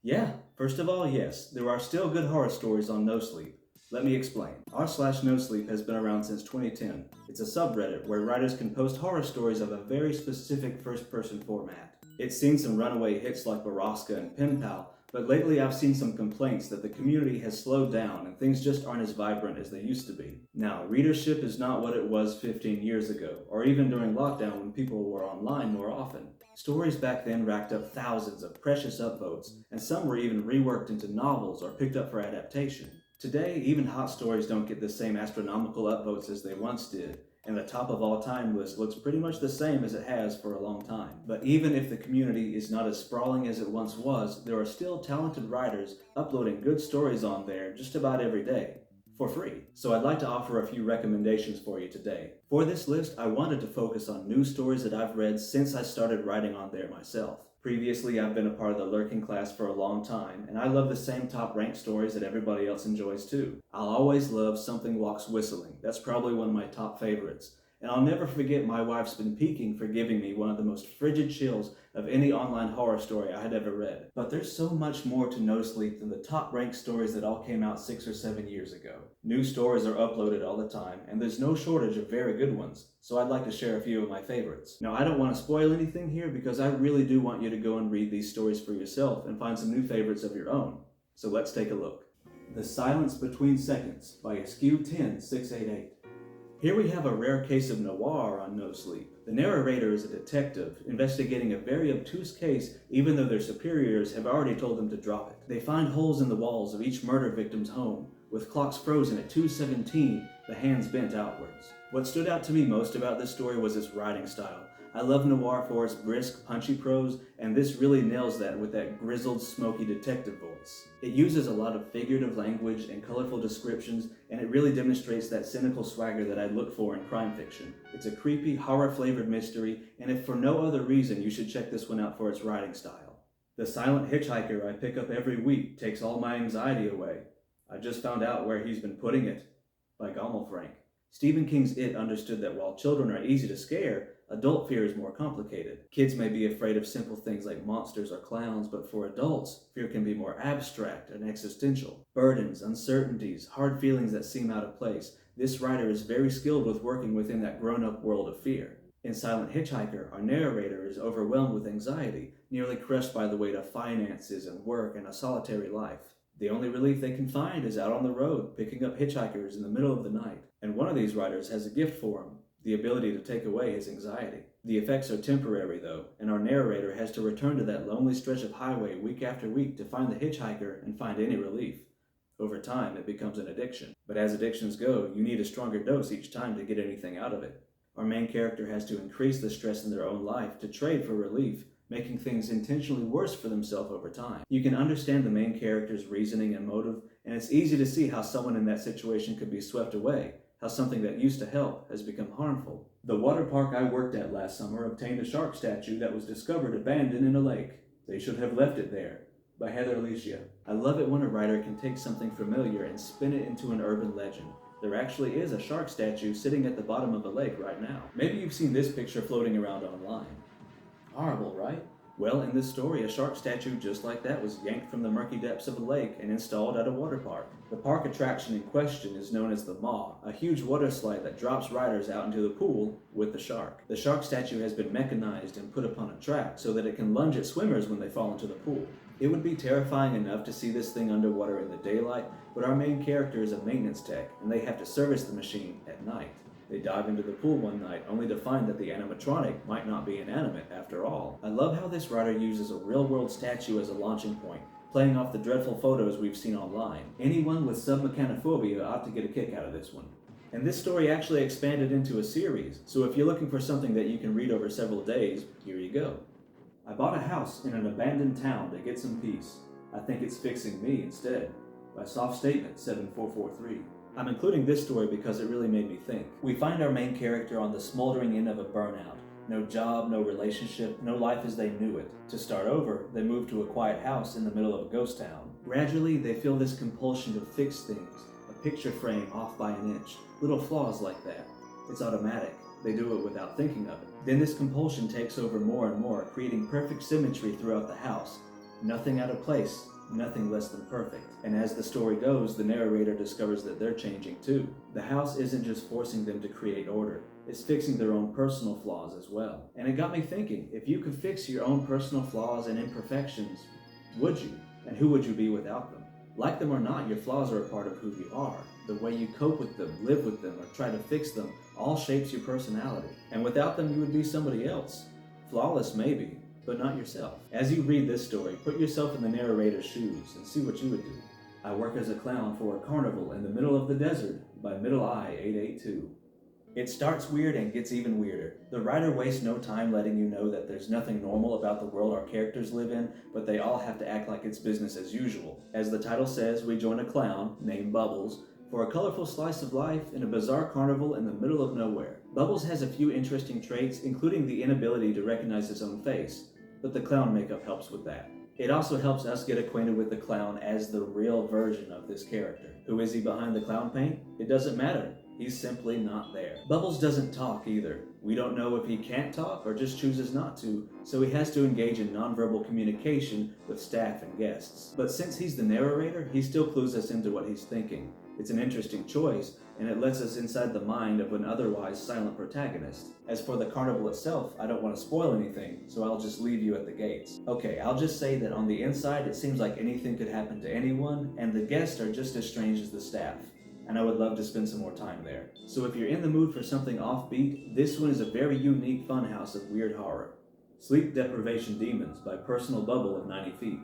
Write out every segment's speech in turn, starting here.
Yeah, first of all, yes, there are still good horror stories on NoSleep. Let me explain. r/NoSleep has been around since 2010. It's a subreddit where writers can post horror stories of a very specific first-person format. It's seen some runaway hits like Baraska and Pen Pal, but lately I've seen some complaints that the community has slowed down and things just aren't as vibrant as they used to be. Now, readership is not what it was 15 years ago, or even during lockdown when people were online more often. Stories back then racked up thousands of precious upvotes, and some were even reworked into novels or picked up for adaptation. Today, even hot stories don't get the same astronomical upvotes as they once did, and the top of all time list looks pretty much the same as it has for a long time. But even if the community is not as sprawling as it once was, there are still talented writers uploading good stories on there just about every day, for free. So I'd like to offer a few recommendations for you today. For this list, I wanted to focus on new stories that I've read since I started writing on there myself. Previously, I've been a part of the lurking class for a long time, and I love the same top-ranked stories that everybody else enjoys too. I'll always love Something Walks Whistling. That's probably one of my top favorites. And I'll never forget My Wife's Been Peeking for giving me one of the most frigid chills of any online horror story I had ever read. But there's so much more to No Sleep than the top-ranked stories that all came out 6 or 7 years ago. New stories are uploaded all the time, and there's no shortage of very good ones, so I'd like to share a few of my favorites. Now, I don't want to spoil anything here because I really do want you to go and read these stories for yourself and find some new favorites of your own. So let's take a look. The Silence Between Seconds by Askew10688. Here we have a rare case of noir on No Sleep. The narrator is a detective investigating a very obtuse case even though their superiors have already told them to drop it. They find holes in the walls of each murder victim's home, with clocks frozen at 2:17, the hands bent outwards. What stood out to me most about this story was its writing style. I love noir for its brisk, punchy prose, and this really nails that with that grizzled, smoky detective voice. It uses a lot of figurative language and colorful descriptions, and it really demonstrates that cynical swagger that I look for in crime fiction. It's a creepy, horror-flavored mystery, and if for no other reason, you should check this one out for its writing style. The Silent Hitchhiker I pick up every week takes all my anxiety away. I just found out where he's been putting it. By Gommel Frank. Stephen King's It understood that while children are easy to scare, adult fear is more complicated. Kids may be afraid of simple things like monsters or clowns, but for adults, fear can be more abstract and existential. Burdens, uncertainties, hard feelings that seem out of place. This writer is very skilled with working within that grown-up world of fear. In Silent Hitchhiker, our narrator is overwhelmed with anxiety, nearly crushed by the weight of finances and work and a solitary life. The only relief they can find is out on the road, picking up hitchhikers in the middle of the night. And one of these writers has a gift for him, the ability to take away his anxiety. The effects are temporary though, and our narrator has to return to that lonely stretch of highway week after week to find the hitchhiker and find any relief. Over time, it becomes an addiction. But as addictions go, you need a stronger dose each time to get anything out of it. Our main character has to increase the stress in their own life to trade for relief, making things intentionally worse for themselves over time. You can understand the main character's reasoning and motive, and it's easy to see how someone in that situation could be swept away, how something that used to help has become harmful. The water park I worked at last summer obtained a shark statue that was discovered abandoned in a lake. They should have left it there. By Heather Alicia. I love it when a writer can take something familiar and spin it into an urban legend. There actually is a shark statue sitting at the bottom of a lake right now. Maybe you've seen this picture floating around online. Horrible, right? Well, in this story, a shark statue just like that was yanked from the murky depths of a lake and installed at a water park. The park attraction in question is known as the Maw, a huge water slide that drops riders out into the pool with the shark. The shark statue has been mechanized and put upon a track so that it can lunge at swimmers when they fall into the pool. It would be terrifying enough to see this thing underwater in the daylight, but our main character is a maintenance tech, and they have to service the machine at night. They dive into the pool one night, only to find that the animatronic might not be inanimate after all. I love how this writer uses a real-world statue as a launching point, playing off the dreadful photos we've seen online. Anyone with submechanophobia ought to get a kick out of this one. And this story actually expanded into a series, so if you're looking for something that you can read over several days, here you go. I bought a house in an abandoned town to get some peace. I think it's fixing me instead. By Soft Statement 7443. I'm including this story because it really made me think. We find our main character on the smoldering end of a burnout. No job, no relationship, no life as they knew it. To start over, they move to a quiet house in the middle of a ghost town. Gradually, they feel this compulsion to fix things. A picture frame off by an inch. Little flaws like that. It's automatic. They do it without thinking of it. Then this compulsion takes over more and more, creating perfect symmetry throughout the house. Nothing out of place, nothing less than perfect. And as the story goes, the narrator discovers that they're changing too. The house isn't just forcing them to create order, it's fixing their own personal flaws as well. And it got me thinking, if you could fix your own personal flaws and imperfections, would you? And who would you be without them? Like them or not, your flaws are a part of who you are. The way you cope with them, live with them, or try to fix them all shapes your personality. And without them, you would be somebody else. Flawless maybe, but not yourself. As you read this story, put yourself in the narrator's shoes and see what you would do. I work as a clown for a carnival in the middle of the desert by Middle Eye 882. It starts weird and gets even weirder. The writer wastes no time letting you know that there's nothing normal about the world our characters live in, but they all have to act like it's business as usual. As the title says, we join a clown, named Bubbles, for a colorful slice of life in a bizarre carnival in the middle of nowhere. Bubbles has a few interesting traits, including the inability to recognize his own face, but the clown makeup helps with that. It also helps us get acquainted with the clown as the real version of this character. Who is he behind the clown paint? It doesn't matter. He's simply not there. Bubbles doesn't talk either. We don't know if he can't talk or just chooses not to, so he has to engage in nonverbal communication with staff and guests. But since he's the narrator, he still clues us into what he's thinking. It's an interesting choice, and it lets us inside the mind of an otherwise silent protagonist. As for the carnival itself, I don't want to spoil anything, so I'll just leave you at the gates. Okay, I'll just say that on the inside, it seems like anything could happen to anyone, and the guests are just as strange as the staff. And I would love to spend some more time there. So if you're in the mood for something offbeat, this one is a very unique funhouse of weird horror. Sleep Deprivation Demons by Personal Bubble of 90 Feet.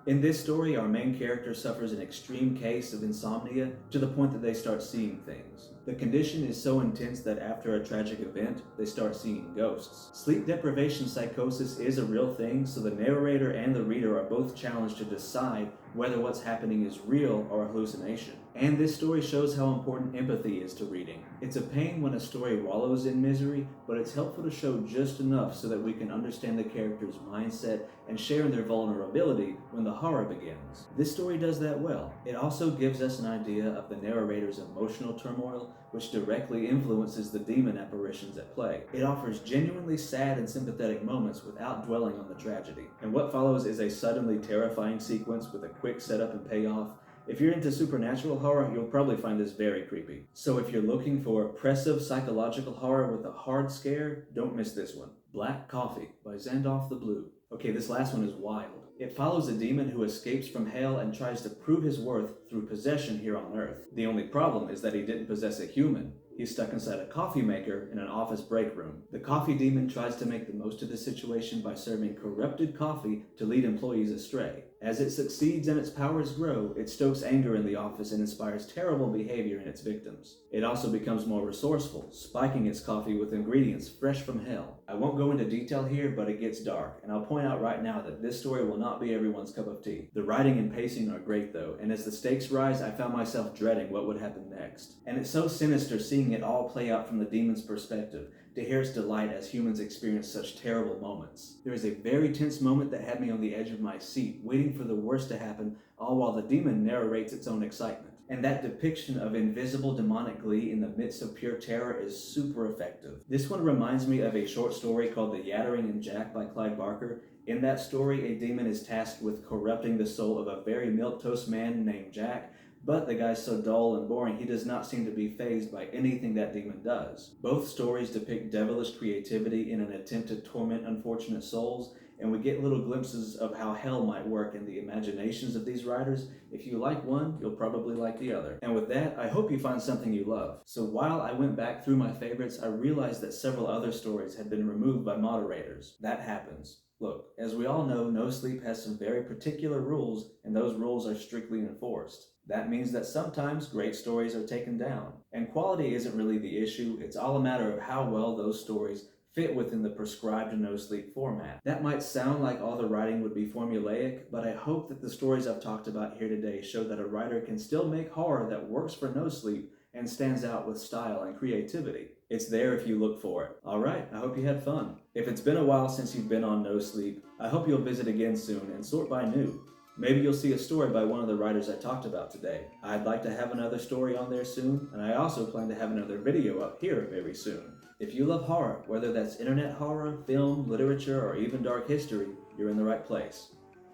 In this story, our main character suffers an extreme case of insomnia to the point that they start seeing things. The condition is so intense that after a tragic event, they start seeing ghosts. Sleep deprivation psychosis is a real thing, so the narrator and the reader are both challenged to decide whether what's happening is real or a hallucination. And this story shows how important empathy is to reading. It's a pain when a story wallows in misery, but it's helpful to show just enough so that we can understand the character's mindset and share in their vulnerability when the horror begins. This story does that well. It also gives us an idea of the narrator's emotional turmoil, which directly influences the demon apparitions at play. It offers genuinely sad and sympathetic moments without dwelling on the tragedy. And what follows is a suddenly terrifying sequence with a quick setup and payoff. If you're into supernatural horror, you'll probably find this very creepy. So if you're looking for oppressive psychological horror with a hard scare, don't miss this one. Black Coffee by Zandalf the Blue. Okay, this last one is wild. It follows a demon who escapes from hell and tries to prove his worth through possession here on Earth. The only problem is that he didn't possess a human. He's stuck inside a coffee maker in an office break room. The coffee demon tries to make the most of the situation by serving corrupted coffee to lead employees astray. As it succeeds and its powers grow, it stokes anger in the office and inspires terrible behavior in its victims. It also becomes more resourceful, spiking its coffee with ingredients fresh from hell. I won't go into detail here, but it gets dark, and I'll point out right now that this story will not be everyone's cup of tea. The writing and pacing are great though, and as the stakes rise, I found myself dreading what would happen next. And it's so sinister seeing it all play out from the demon's perspective, to hear its delight as humans experience such terrible moments. There is a very tense moment that had me on the edge of my seat, waiting for the worst to happen, all while the demon narrates its own excitement. And that depiction of invisible demonic glee in the midst of pure terror is super effective. This one reminds me of a short story called The Yattering and Jack by Clyde Barker. In that story, a demon is tasked with corrupting the soul of a very milquetoast man named Jack, but the guy's so dull and boring he does not seem to be fazed by anything that demon does. Both stories depict devilish creativity in an attempt to torment unfortunate souls, and we get little glimpses of how hell might work in the imaginations of these writers. If you like one, you'll probably like the other. And with that, I hope you find something you love. So while I went back through my favorites, I realized that several other stories had been removed by moderators. That happens. Look, as we all know, No Sleep has some very particular rules, and those rules are strictly enforced. That means that sometimes great stories are taken down. And quality isn't really the issue, it's all a matter of how well those stories fit within the prescribed No Sleep format. That might sound like all the writing would be formulaic, but I hope that the stories I've talked about here today show that a writer can still make horror that works for No Sleep and stands out with style and creativity. It's there if you look for it. Alright, I hope you had fun. If it's been a while since you've been on No Sleep, I hope you'll visit again soon and sort by new. Maybe you'll see a story by one of the writers I talked about today. I'd like to have another story on there soon, and I also plan to have another video up here very soon. If you love horror, whether that's internet horror, film, literature, or even dark history, you're in the right place.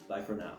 Bye for now.